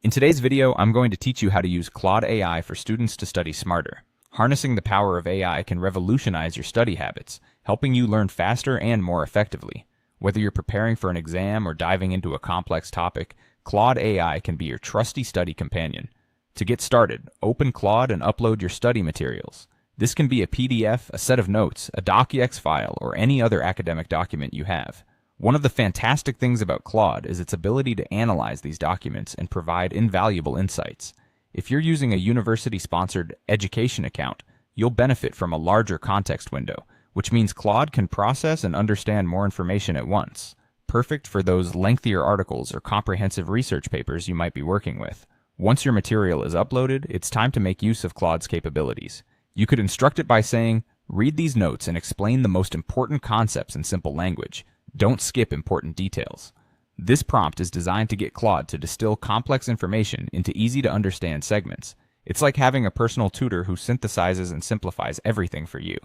In today's video, I'm going to teach you how to use Claude AI for students to study smarter. Harnessing the power of AI can revolutionize your study habits, helping you learn faster and more effectively. Whether you're preparing for an exam or diving into a complex topic, Claude AI can be your trusty study companion. To get started, open Claude and upload your study materials. This can be a PDF, a set of notes, a docx file, or any other academic document you have. One of the fantastic things about Claude is its ability to analyze these documents and provide invaluable insights. If you're using a university-sponsored education account, you'll benefit from a larger context window, which means Claude can process and understand more information at once. Perfect for those lengthier articles or comprehensive research papers you might be working with. Once your material is uploaded, it's time to make use of Claude's capabilities. You could instruct it by saying, "Read these notes and explain the most important concepts in simple language. Don't skip important details." This prompt is designed to get Claude to distill complex information into easy-to-understand segments. It's like having a personal tutor who synthesizes and simplifies everything for you.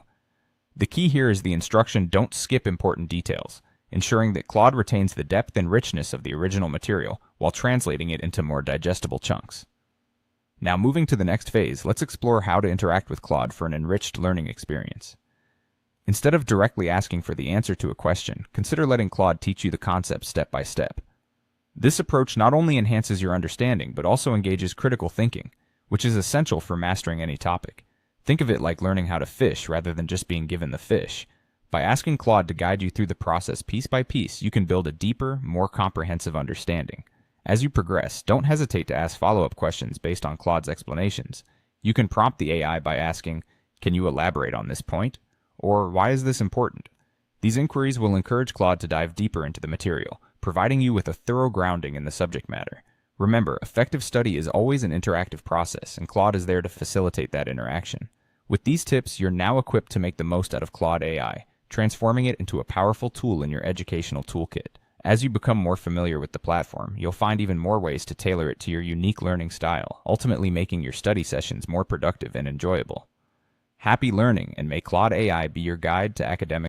The key here is the instruction, "Don't skip important details," ensuring that Claude retains the depth and richness of the original material while translating it into more digestible chunks. Now, moving to the next phase, let's explore how to interact with Claude for an enriched learning experience. Instead of directly asking for the answer to a question, consider letting Claude teach you the concept step by step. This approach not only enhances your understanding, but also engages critical thinking, which is essential for mastering any topic. Think of it like learning how to fish rather than just being given the fish. By asking Claude to guide you through the process piece by piece, you can build a deeper, more comprehensive understanding. As you progress, don't hesitate to ask follow-up questions based on Claude's explanations. You can prompt the AI by asking, "Can you elaborate on this point?" Or, "Why is this important?" These inquiries will encourage Claude to dive deeper into the material, providing you with a thorough grounding in the subject matter. Remember, effective study is always an interactive process, and Claude is there to facilitate that interaction. With these tips, you're now equipped to make the most out of Claude AI, transforming it into a powerful tool in your educational toolkit. As you become more familiar with the platform, you'll find even more ways to tailor it to your unique learning style, ultimately making your study sessions more productive and enjoyable. Happy learning, and may Claude AI be your guide to academic